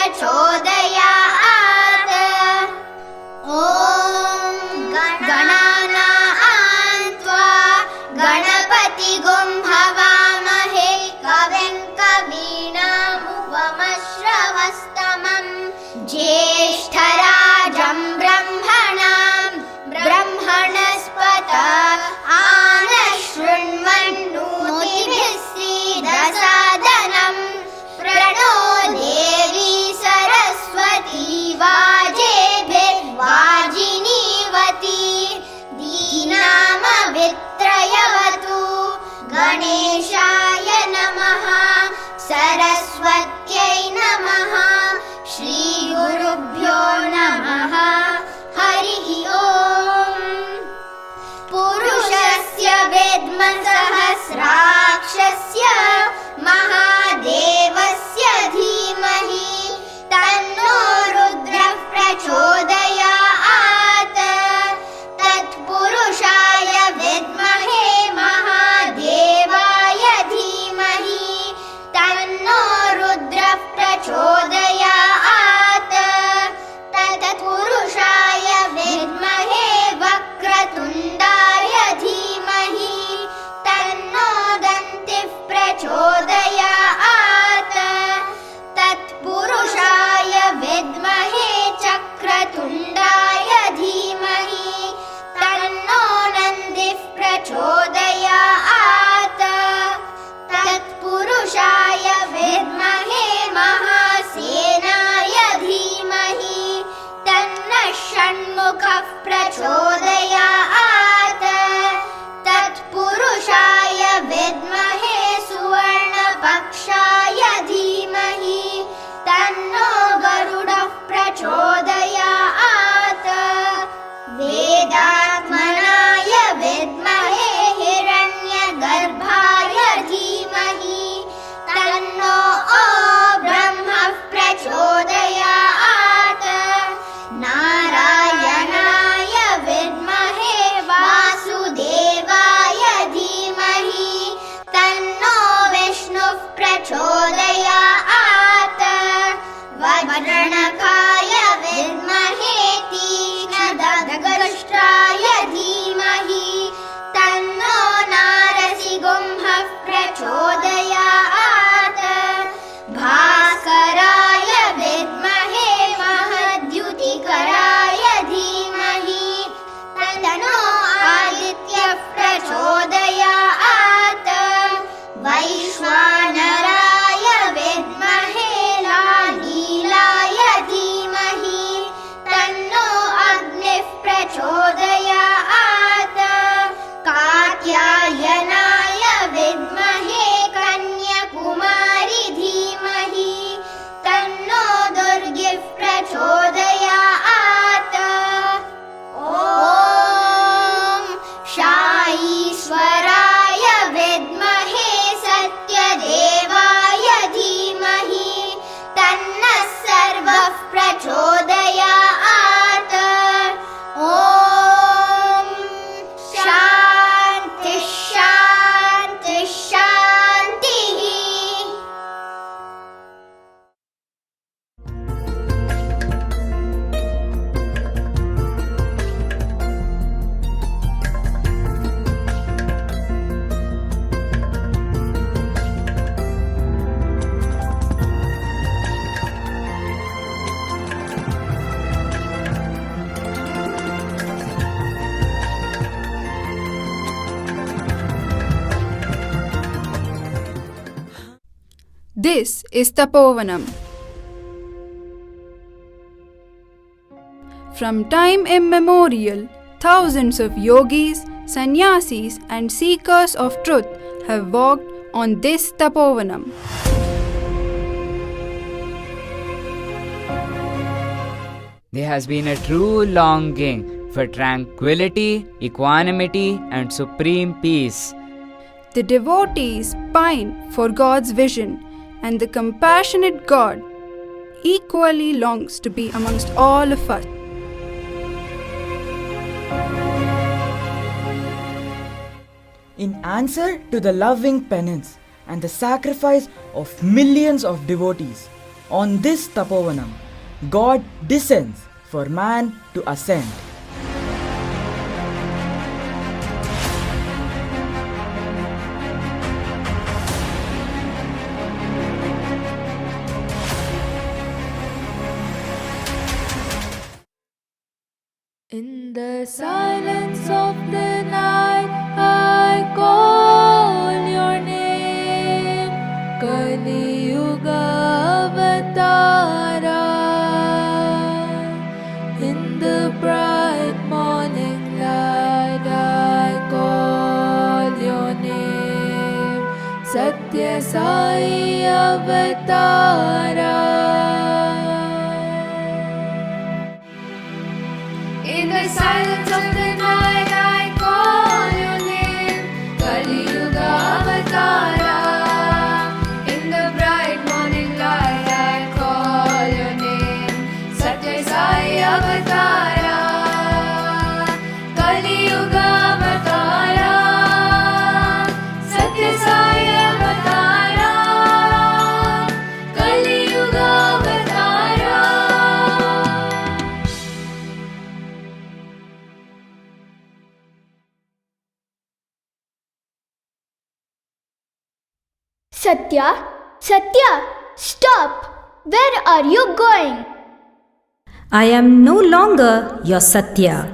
प्रचोदयात्। ॐ गणानां त्वा गणपतिगुं हवामहे कविं कवीनामुपमश्रवस्तमम् ज्येष्ठराजं ब्रह्मणां ब्रह्मणस्पत आनशृण्वन्नोतिभिः सीदसादनम् प्रणो देवी सरस्वती वाजेभिर्वाजिनीवती दीनामवित्रयवतु। गणेशाय नमः सरस्वत्यै नमः श्रीगुरुभ्यो नमः हरिः ॐ। पुरुषस्य वेद्मसहस्राक्षस्य महादेवस्य धीमहि तन्नो रुद्रः प्रचोदयात्। तत्पुरुषाय विद्महे महादेवाय धीमहि तन्नो रुद्रः प्रचोदयात्। तत्पुरुषाय विद्महे वक्रतुण्डाय धीमहि तन्नो दन्तिः प्रचोदयात्। तत्पुरुषाय विद्महे चक्रतुण्डाय धीमहि तन्नो नन्दिः प्रचोदयात्। तत्पुरुषाय विद्महे महासेनाय धीमहि तन्नः षण्मुखः प्रचोदयात्। तत्पुरुषाय विद्महे सुवर्णपक्षाय धीमहि तन्नो गरुडः प्रचोदयात्। वेदात्मनाय विद्महे हिरण्यगर्भाय धीमहि तन्नो ब्रह्मः प्रचोदयात्। नारायणाय विद्महे वासुदेवाय धीमहि तन्नो विष्णुः प्रचोदयात्। वज्रणकाय विद्महे तीक्ष्णदग्धष्टाय धीमहि तन्नो नारसिंहः प्रचोदयात्। भास्कराय विद्महे महद्युतिकराय धीमहि तन्नो आदित्यः प्रचोदयात्। वैश्वानराय विद्महे लालीलाय धीमहि तन्नो अग्निः प्रचोदयात्। कात्यायनाय विद्महे कन्याकुमारी धीमहि तन्नो दुर्गिः प्रचोदयात्। ॐ शाईश्वराय विद्महे सत्यदेवाय धीमहि तन्नः सर्वः प्रचोदयात्। ॐ शान्तिः शान्तिः शान्तिः। This is Tapovanam. From time immemorial, thousands of yogis, sannyasis, and seekers of truth have walked on this Tapovanam. There has been a true longing for tranquility, equanimity, and supreme peace. The devotees pine for God's vision, and the compassionate God equally longs to be amongst all of us. In answer to the loving penance and the sacrifice of millions of devotees, On this Tapovanam, God descends for man to ascend. In the silence of the night, I call your name, Kali Yuga Avatara. In the bright morning light, I call your name, Satya Sai Avatara. In the silence of the night, I call your name, Kali Yuga Avatara. In the bright morning light, I call your name, Satya Sai Avatara. Kali Yuga Avatara, Satya Sai Avatara. Kali Yuga Avatara. Satya, Satya, stop! Where are you going? I am no longer your Satya.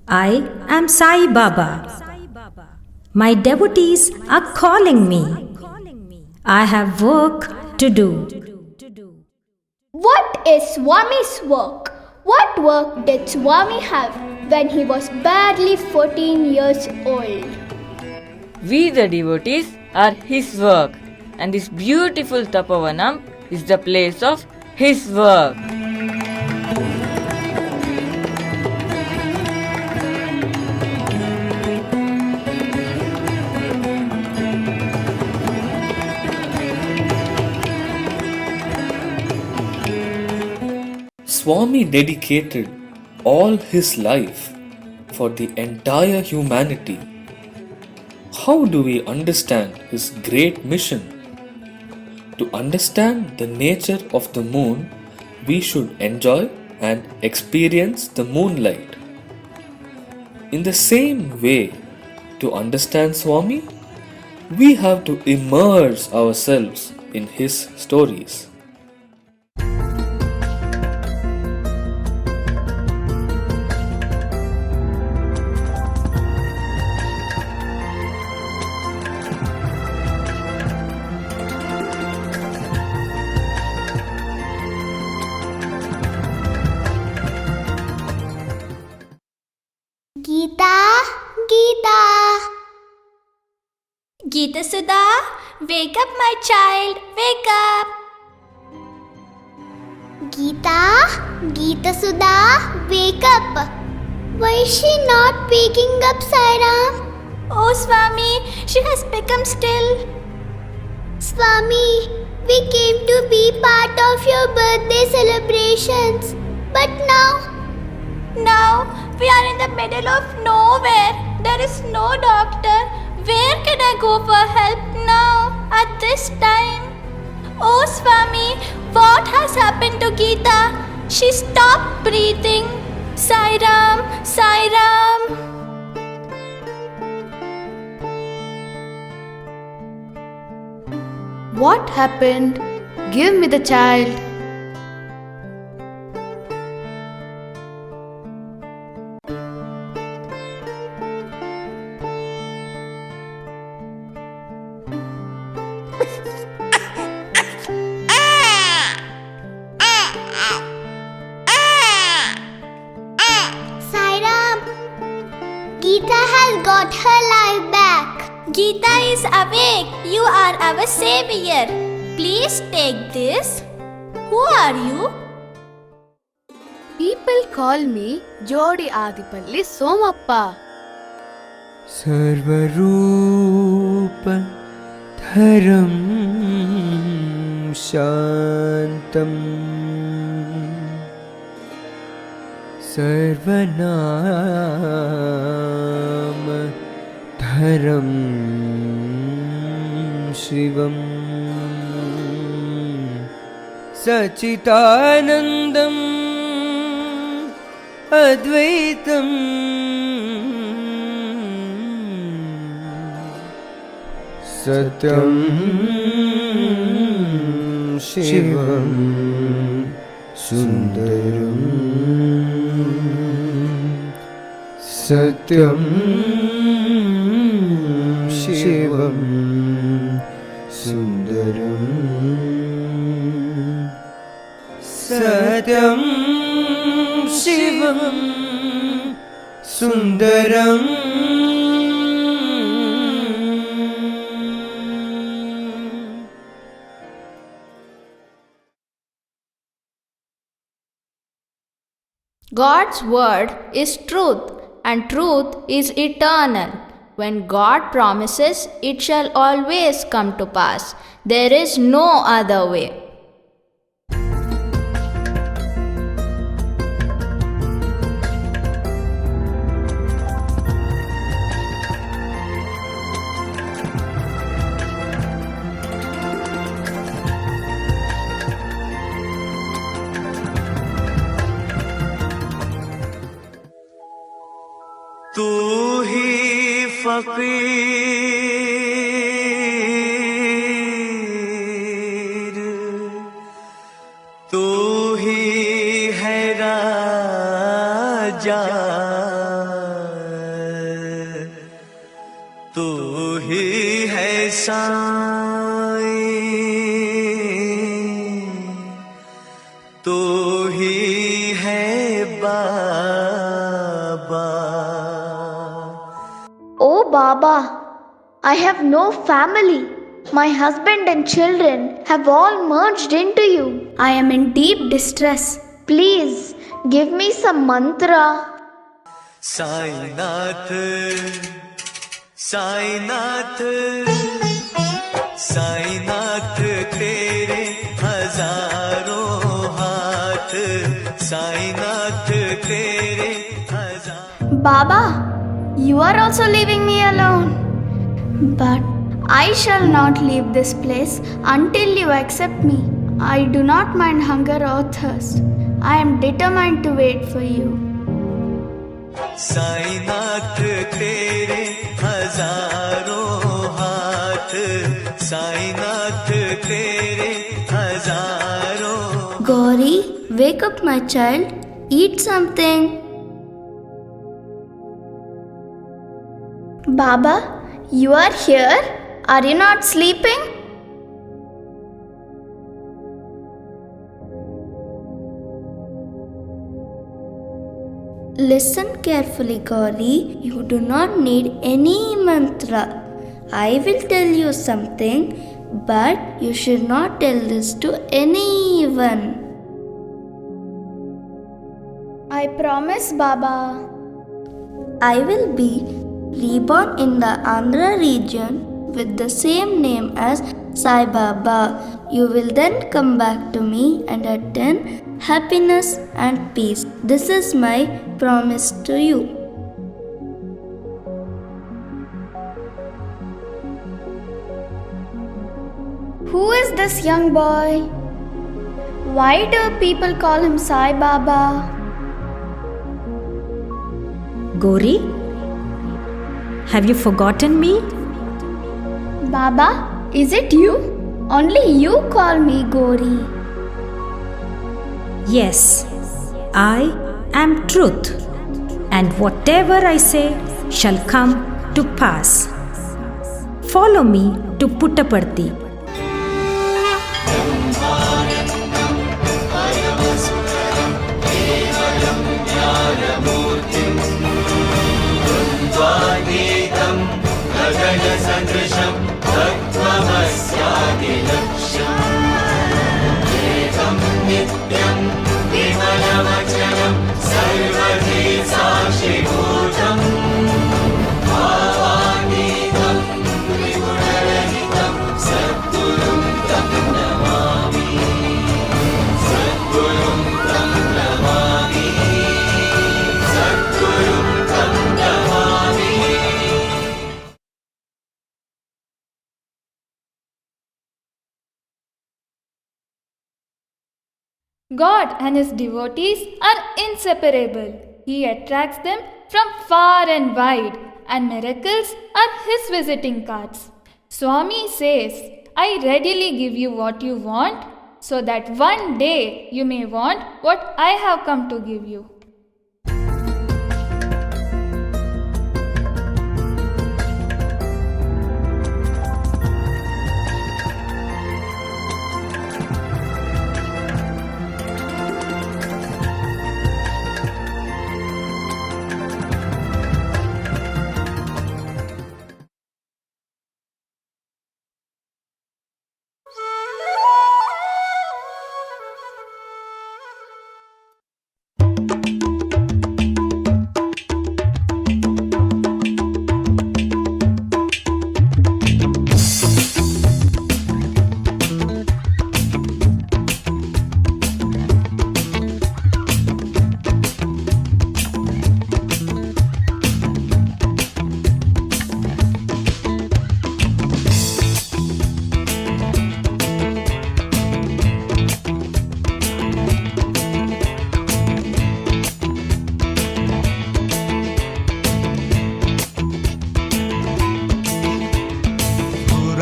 I am Sai Baba. My devotees are calling me. I have work to do. What is Swami's work? What work did Swami have when he was barely 14 years old? We the devotees are his work, and this beautiful Tapovanam is the place of his work. Swami dedicated all his life for the entire humanity. How do we understand his great mission? To understand the nature of the moon, we should enjoy and experience the moonlight. In the same way, to understand Swami, we have to immerse ourselves in his stories. Geeta, Geeta. Geeta Sudha, wake up, my child, wake up. Geeta, Geeta Sudha, wake up. Why is she not waking up, Sairam? Oh, Swami, she has become still. Swami, we came to be part of your birthday celebrations. But now we are in the middle of nowhere. There is no doctor. Where can I go for help now at this time? Oh, Swami, what has happened to Geeta? She stopped breathing. Sai Ram, Sai Ram. What happened? Give me the child. Sairam, Geeta has got her life back. Geeta is awake. You are our savior. Please take this. Who are you? People call me Jodi Adipalli Somappa. सर्वरूप धरं शान्तम् सर्वनाम धरं शिवम् सच्चिदानन्दम् अद्वैतम् सत्यं शिवं सुन्दरम् सत्यं शिवं सुन्दरम् सत्यं शिवं सुन्दरम् God's word is truth, and truth is eternal. When God promises, it shall always come to pass. There is no other way. तू ही फकीर, तू ही है राजा, तू ही है साईं, तू ही है बाबा। Oh Baba, I have no family. My husband and children have all merged into you. I am in deep distress. Please give me some mantra. Sainath, Sainath, Sainath तेरे हजारों हाथ, साईनाथ तेरे हजार। Baba, you are also leaving me alone. But I shall not leave this place until you accept me. I do not mind hunger or thirst. I am determined to wait for you. Sainath तेरे हजारों हाथ, साईनाथ तेरे हजारों। Gauri, wake up my child. Eat something. Baba, you are here? Are you not sleeping? Listen carefully, Gauri. You do not need any mantra. I will tell you something, but you should not tell this to anyone. I promise, Baba. I will be reborn in the Andhra region with the same name as Sai Baba. You will then come back to me and attain happiness and peace. This is my promise to you. Who is this young boy? Why do people call him Sai Baba? Gauri, have you forgotten me? Baba, is it you? Only you call me Gauri. Yes, I am truth, and whatever I say shall come to pass. Follow me to Puttaparthi. गगनसदृशं तत्त्वमस्यादिलक्ष्यम् एकं नित्यं विमलमचलं सर्वधी साक्षिभूतम् भावातीतं त्रिगुणरहितं सत् God and His devotees are inseparable. He attracts them from far and wide, and miracles are His visiting cards. Swami says, I readily give you what you want, so that one day you may want what I have come to give you.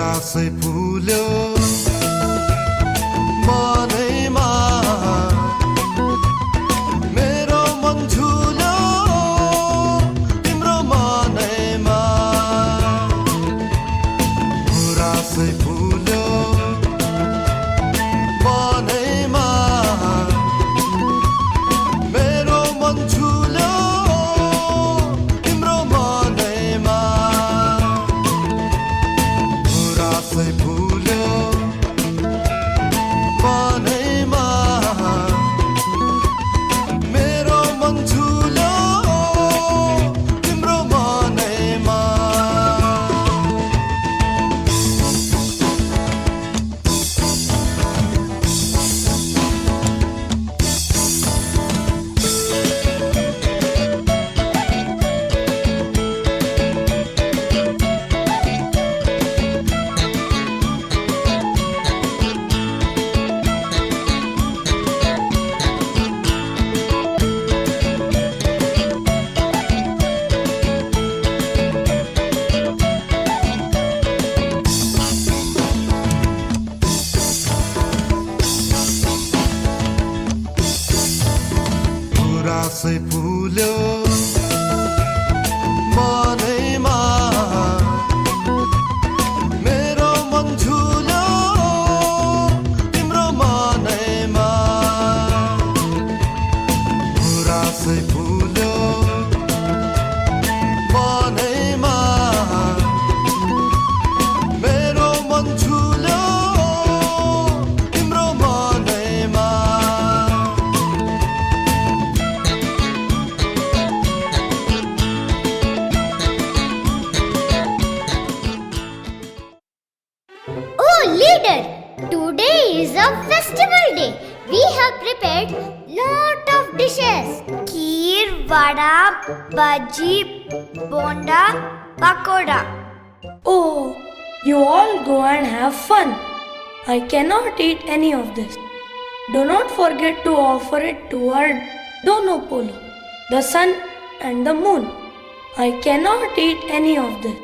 आशै फुल्यो मनैमा मेरो मन झुल्यो तिम्रो मनैमा आशै फुल्यो मनैमा मेरो मन झुल्यो तिम्रो मनैमा आशै फुल्यो मनैमा मेरो मन झुल्यो तिम्रो मनैमा आशै फुल्यो मनैमा मेरो मन झुल्यो तिम्रो मनैमा आशै फुल्यो मनैमा मेरो मन झुल्यो तिम्रो मनैमा Oh, leader! Today is a festival day. We have prepared lot of dishes. Kheer, vada, bhaji, bonda, pakoda. Oh, you all go and have fun. I cannot eat any of this. Do not forget to offer it to our Donopolo, the sun and the moon. I cannot eat any of this.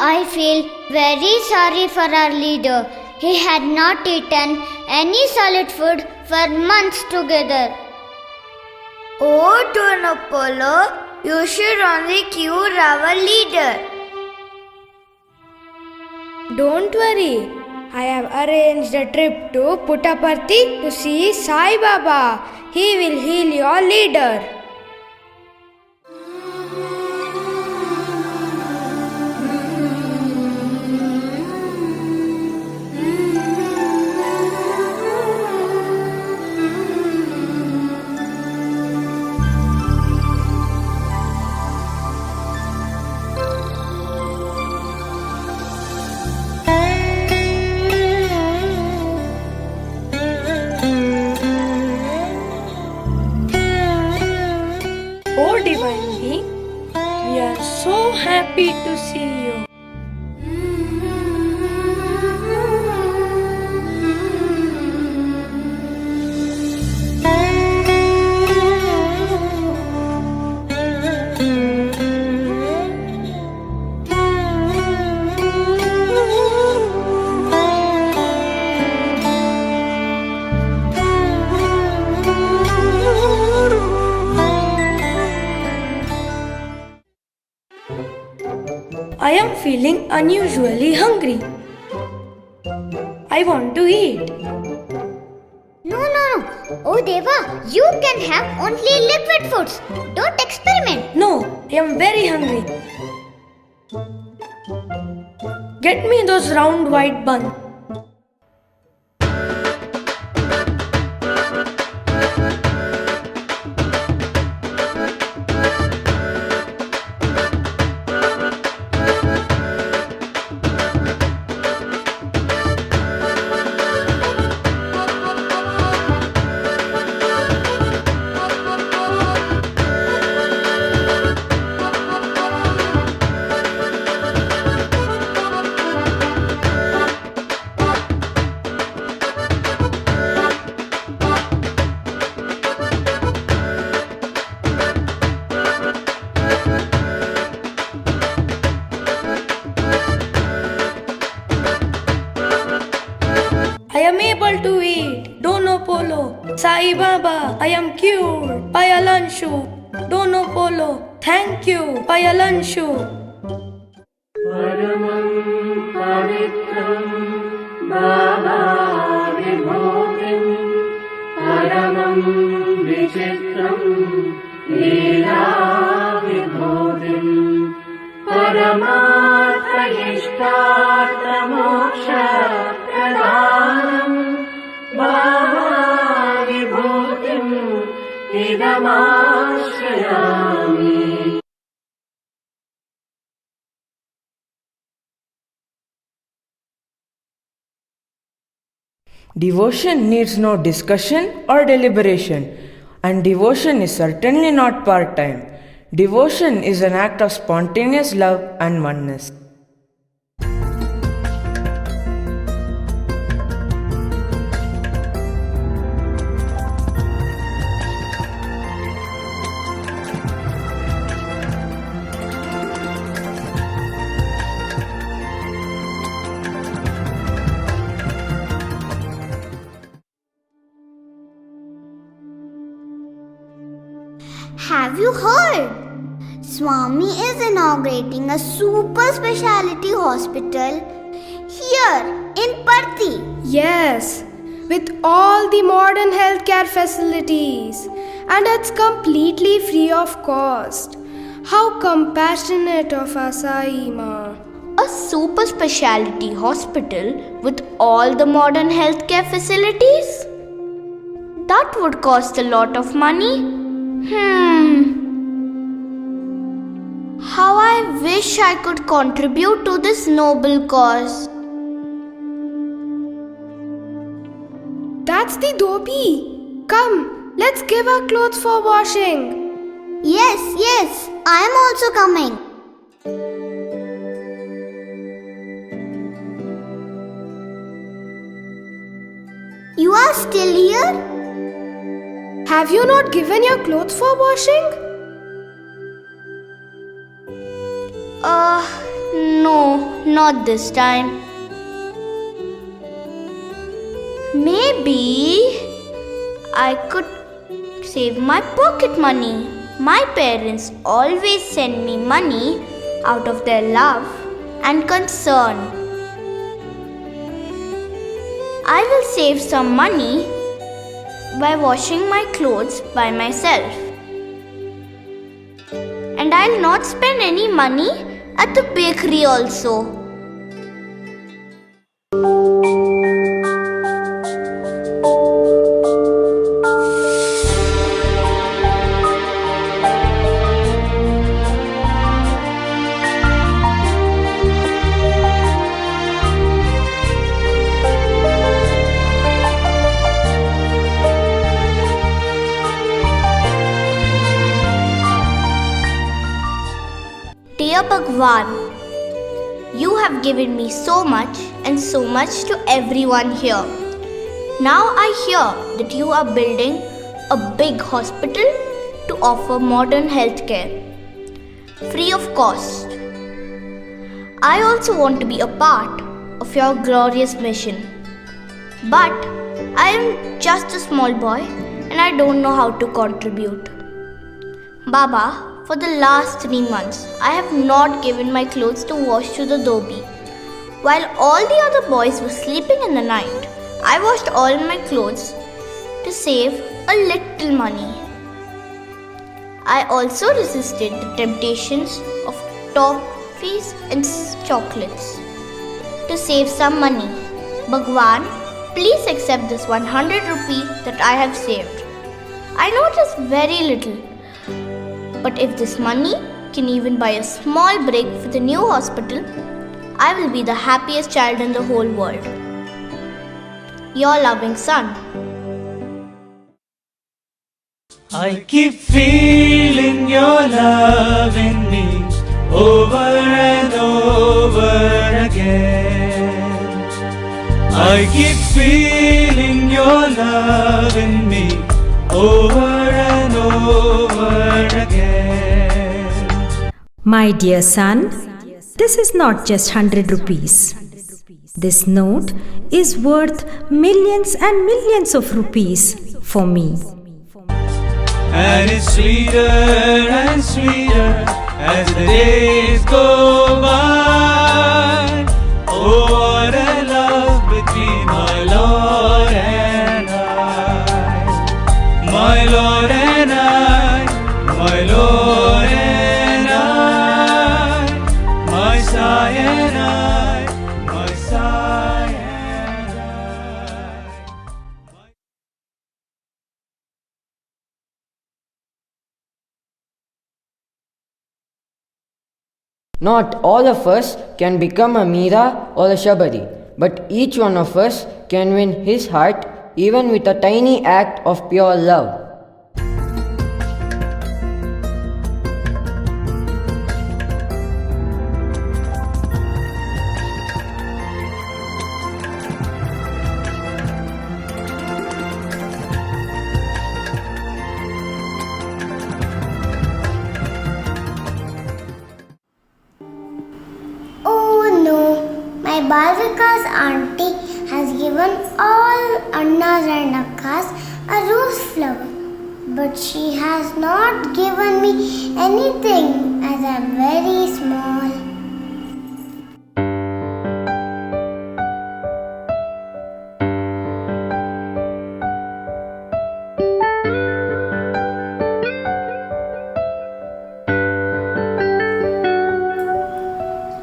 I feel very sorry for our leader. He had not eaten any solid food for months together. Oh, Donopolo, you should only cure our leader. Don't worry. I have arranged a trip to Puttaparthi to see Sai Baba. He will heal your leader. Oh, Divine Being, we are so happy to see you. unusually hungry. I want to eat. No. Oh Deva, you can have only liquid foods. Don't experiment. No, I am very hungry. Get me those round white buns. I am able to eat. Dono Polo. Sai Baba, I am cured. Payalanshu. Dono Polo. Thank you. Payalanshu. Devotion needs no discussion or deliberation, and devotion is certainly not part-time. Devotion is an act of spontaneous love and oneness. Have you heard? Swami is inaugurating a super speciality hospital here in Parthi. Yes, with all the modern healthcare facilities, and it's completely free of cost. How compassionate of Sai Ma. A super speciality hospital with all the modern healthcare facilities? That would cost a lot of money. How I wish I could contribute to this noble cause. That's the dhobi. Come, let's give our clothes for washing. Yes, I am also coming. You are still here? Have you not given your clothes for washing? No, not this time. Maybe I could save my pocket money. My parents always send me money out of their love and concern. I will save some money by washing my clothes by myself. And I'll not spend any money at the bakery also. Dear Bhagwan, you have given me so much and so much to everyone here. Now I hear that you are building a big hospital to offer modern healthcare, free of cost. I also want to be a part of your glorious mission. But I am just a small boy and I don't know how to contribute. Baba, for the last 3 months, I have not given my clothes to wash to the dhobi. While all the other boys were sleeping in the night, I washed all my clothes to save a little money. I also resisted the temptations of toffees and chocolates to save some money. Bhagwan, please accept this 100 rupees that I have saved. I know it is very little, but if this money can even buy a small brick for the new hospital, I will be the happiest child in the whole world. Your loving son. I keep feeling your love in me over and over again. I keep feeling your love in me over and over again. My dear son, this is not just 100 rupees. This note is worth millions and millions of rupees for me. And it's sweeter and sweeter as the days go by. Oh, what a love between my Lord and I. My Lord and I, my Lord and I, my Sai and I, my Sai and I. Not all of us can become a Meera or a Shabari, but each one of us can win his heart even with a tiny act of pure love. Oh no, my Balvika's auntie has given all Annas and Akkas a rose flower. But she has not given me anything as I am very small.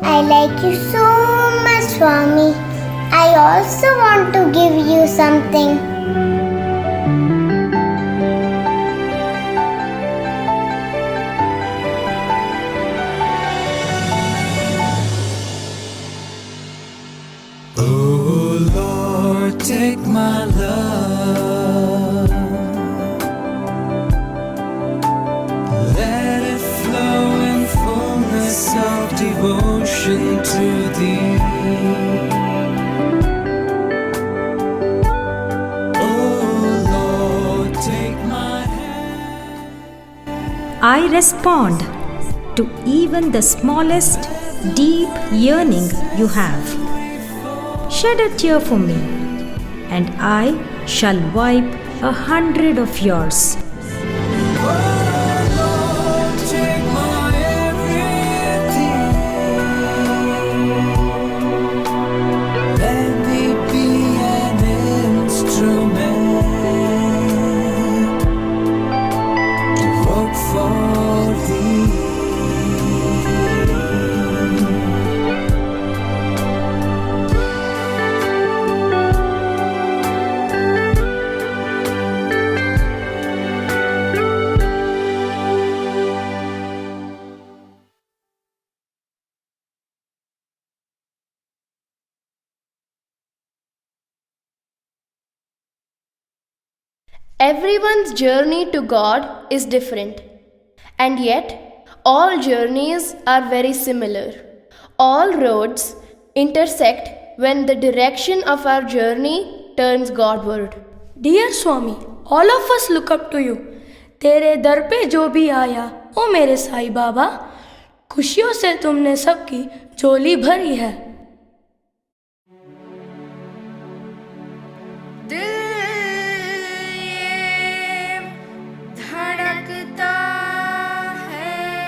I like you so much, Swami. I also want to give you something. Oh Lord, take my love, let it flow in fullness of devotion to Thee. Oh Lord, take my hand. I respond to even the smallest deep yearning you have. Shed a tear for me, and I shall wipe 100 of yours. Take my everything. Let me be an instrument to work for Thee. Everyone's journey to God is different, and yet all journeys are very similar. All roads intersect when the direction of our journey turns Godward. Dear Swami, all of us look up to you. तेरे दर पे जो भी आया, ओ मेरे साईं बाबा, खुशियों से तुमने सबकी झोली भरी है. धड़कता है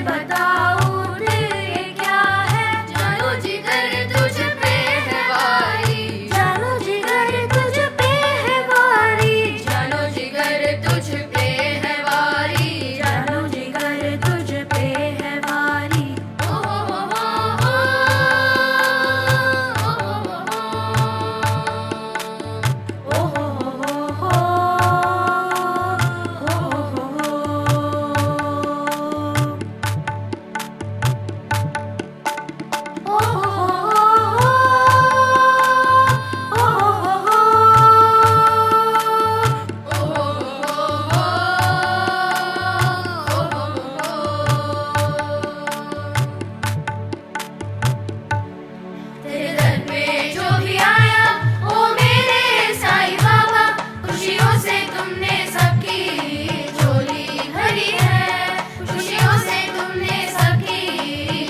बताऊं फिर ये क्या है, जानो जिगर तुझ पे है वारी, जानो जिगर तुझ पे है वारी, जानो जिगर तुझ पे है वारी, जानो जिगर तुझ पे है वारी। ओ हो हो हो हो, ओ हो हो हो, तेरे दर पे जो भी आया ओ मेरे साईं बाबा, खुशियों से तुमने सबकी झोली भरी है, खुशियों से तुमने सबकी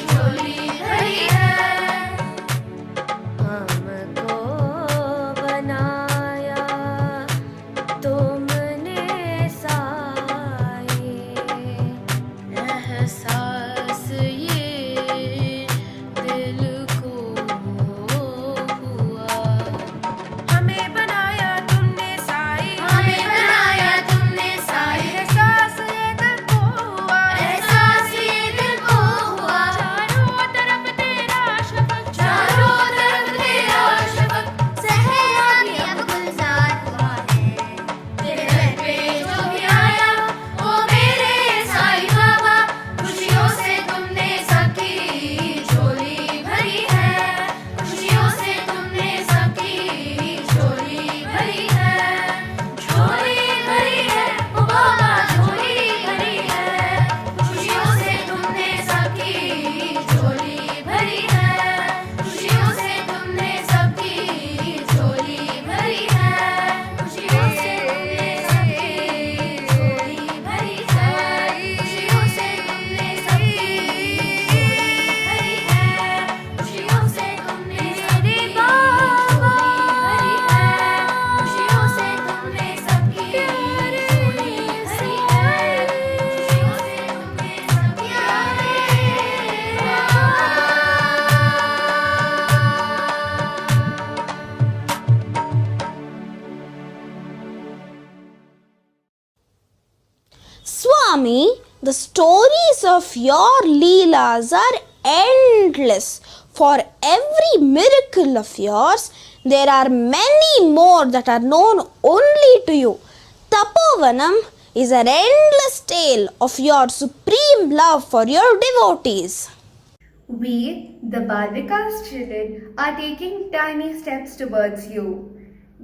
झोली भरी है। हमको बनाया तुमने साईं, एहसास ये दिल को हुआ। हमें बनाया तुमने साईं, हमें बनाया तुमने साईं, एहसास ये दिल को हुआ, एहसास ये दिल को हुआ। चारों तरफ तेरा शफक, चारों तरफ तेरा शफक, सहरा भी अब गुलजार हुआ है। तेरे दर पे जो भी आया ओ मेरे साईं बाबा, खुशियों से तुमने सबकी झोली भरी है, खुशियों से तुमने सबकी झोली भरी है, झोली भरी है ओ बाबा, झोली भरी है, खुशियों से तुमने सबकी झोली भरी है, खुशियों से तुमने सबकी झोली भरी है, खुशियों से तुमने सबकी झोली भरी है, खुशियों से तुमने सबकी झोली भरी है, खुशियों से तुमने मेरे बाबा भरी है, खुशियों से तुमने सबकी झोली भरी है, खुशियों से Swami, the stories of your Leelas are endless. For every miracle of yours, there are many more that are known only to you. Tapovanam is an endless tale of your supreme love for your devotees. We, the Balvikas children, are taking tiny steps towards you.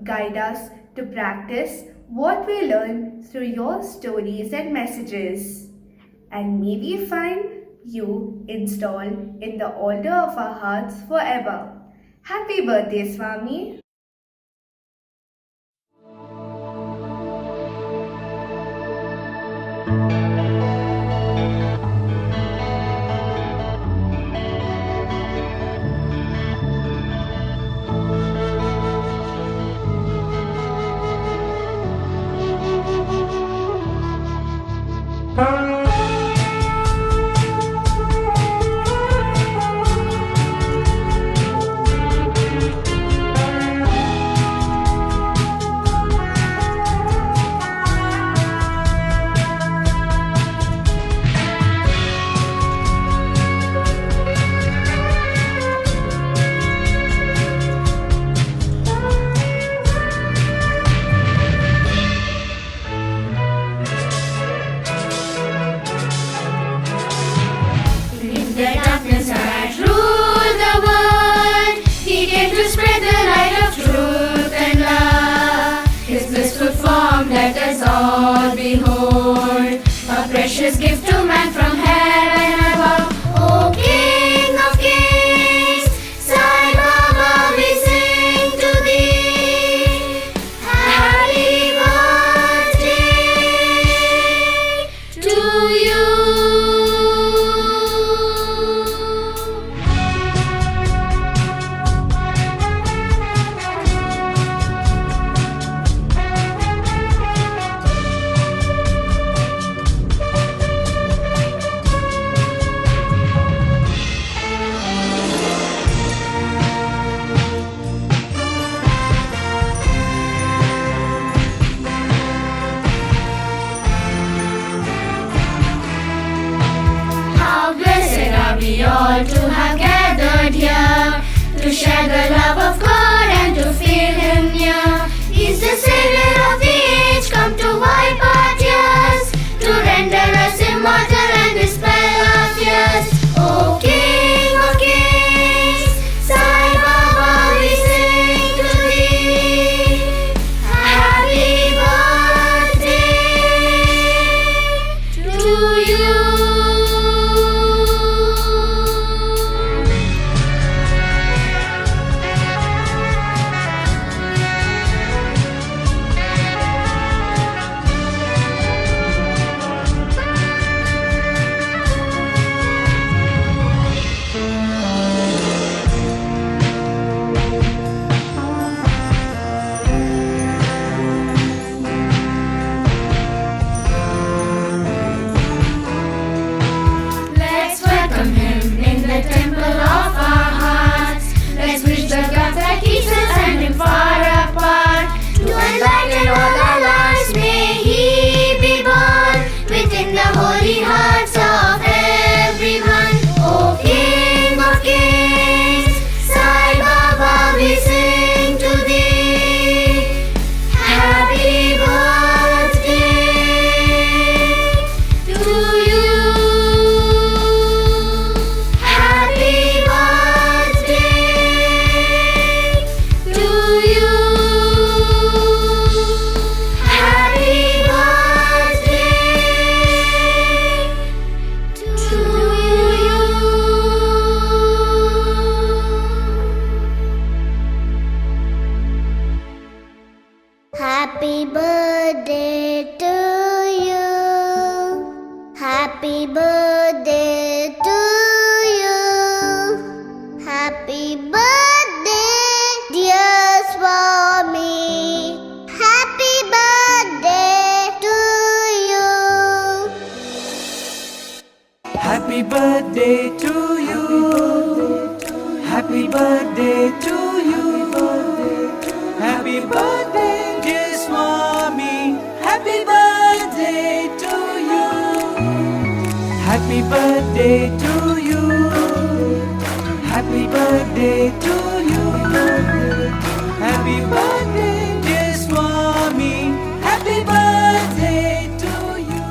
Guide us to practice what we learn through your stories and messages. And may we find you installed in the altar of our hearts forever. Happy birthday, Swami! Let us all behold a precious gift to man from heaven above. O King of Kings, Sai Baba, we sing to thee. Happy birthday to you. share the love of God and to feel Him near. He's the Savior of the age, come to wipe our tears, to render us immortal and dispel our fears. O King of Kings, Sai Baba, we sing to Thee. Happy birthday to you. Let's welcome Him in the temple of our hearts. Let's wish the God that keeps us and Him far apart. To enlighten all our lives, may He be born within the holy hearts of everyone. O King of Kings, Sai Baba, we sing to Thee. Happy birthday to you. Happy birthday to you. Happy birthday to you. Happy birthday to you. Happy birthday to you. Happy birthday, dear Swami. Happy birthday to you. Happy birthday to you. Happy birthday to you. Happy birthday, dear Swami. Happy birthday to you. Happy birthday to you. Happy birthday to you. Happy birthday, dear Swami. Happy birthday to you.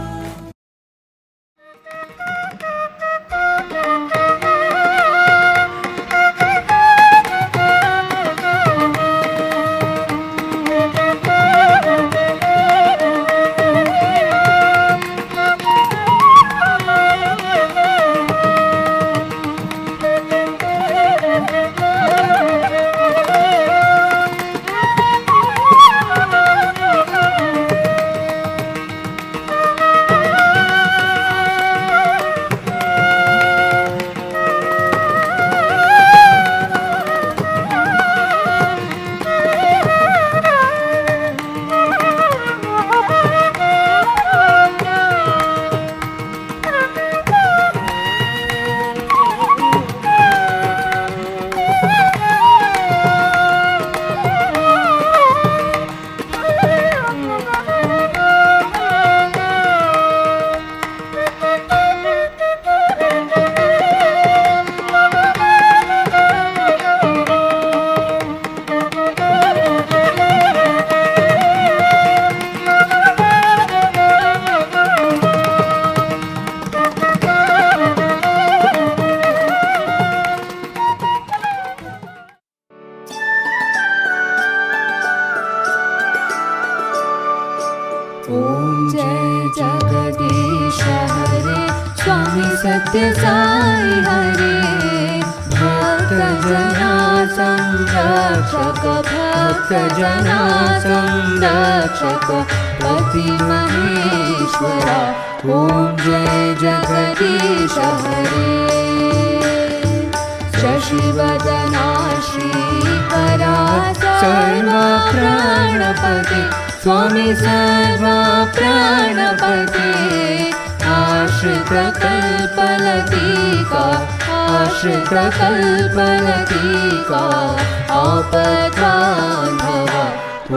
सत्य साई हरे भक्त जना संरक्षक भक्त जना संरक्षक पति महेश्वरा ओम जय जगदीश हरे शशिवदना श्रीकरा सर्वा प्राणपते स्वामी सर्वा प्राणपते आश्रित कल्पलतिका आश्रित कल्पलतिका आपद्बान्धव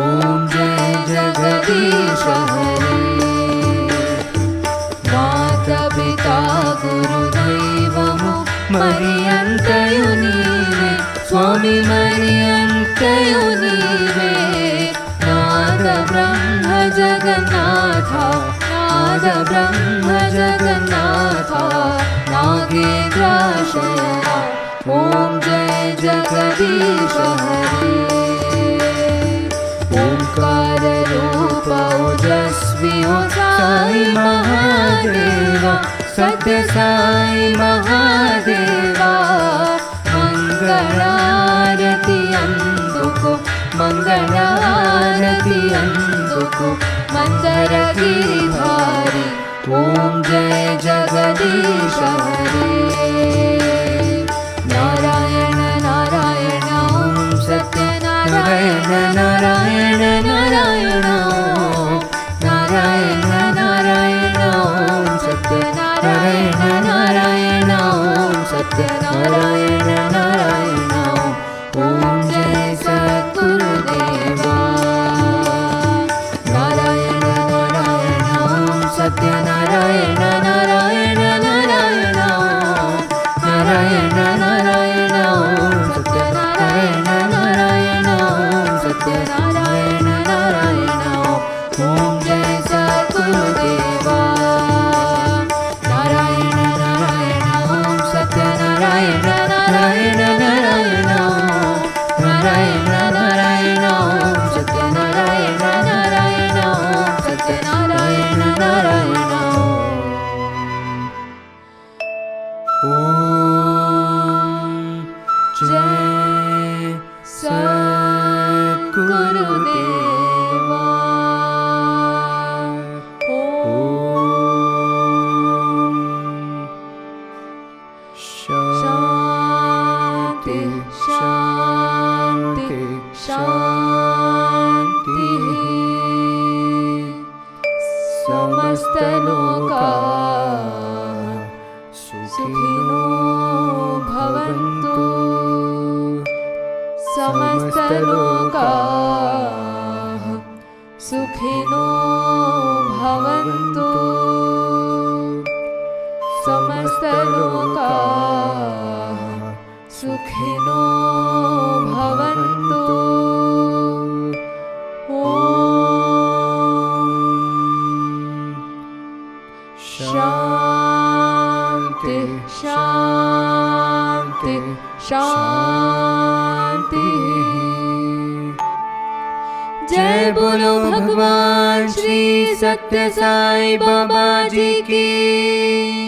ॐ जय जगदीश हरे माता पिता गुरुदैवमु मरियन्तयु नीवे स्वामी स्वामी मरियंतयु नीवे नाद ब्रह्म जगन्नाथा नाद ब्रह्म जगन्नाथा नागेन्द्राशया ॐ जय जगदीश हरे ओंकार रूप ओजस्वी हो साई महादेवा सत्य साई महादेवा मंगलारती अंदुको मंगलारती अंदुको मंदर गिरिधारी ओम जय जगदीश हरे नारायण नारायण ओम सत्य नारायण नारायण नारायण ओम नारायण नारायण ओम सत्य नारायण नारायण ओम सत्य नारायण नारायण ओम जय सद्गुरुदेवा नारायण नारायण ओम सत्य नारायण नारायण नारायण ओम नारायण नारायण ओम सत्य नारायण नारायण ओम सत्य नारायण नारायण ओम जय सद्गुरुदेवा नारायण नारायण ओम सत्य नारायण नारायण नारायण ओम नारायण नारायण ओम सत्य नारायण नारायण ओम सत्य नारायण नारायण जय सद्गुरुदेवा शांति शांति शांति समस्त लोकाः सुखिनो भवन्तु समस्त लोकाः सुखिनो भवन्तु समस्त लोकाः सुखिनो भवन्तु शांति शांति शांति जय बोलो भगवान श्री सत्य साई बाबा जी की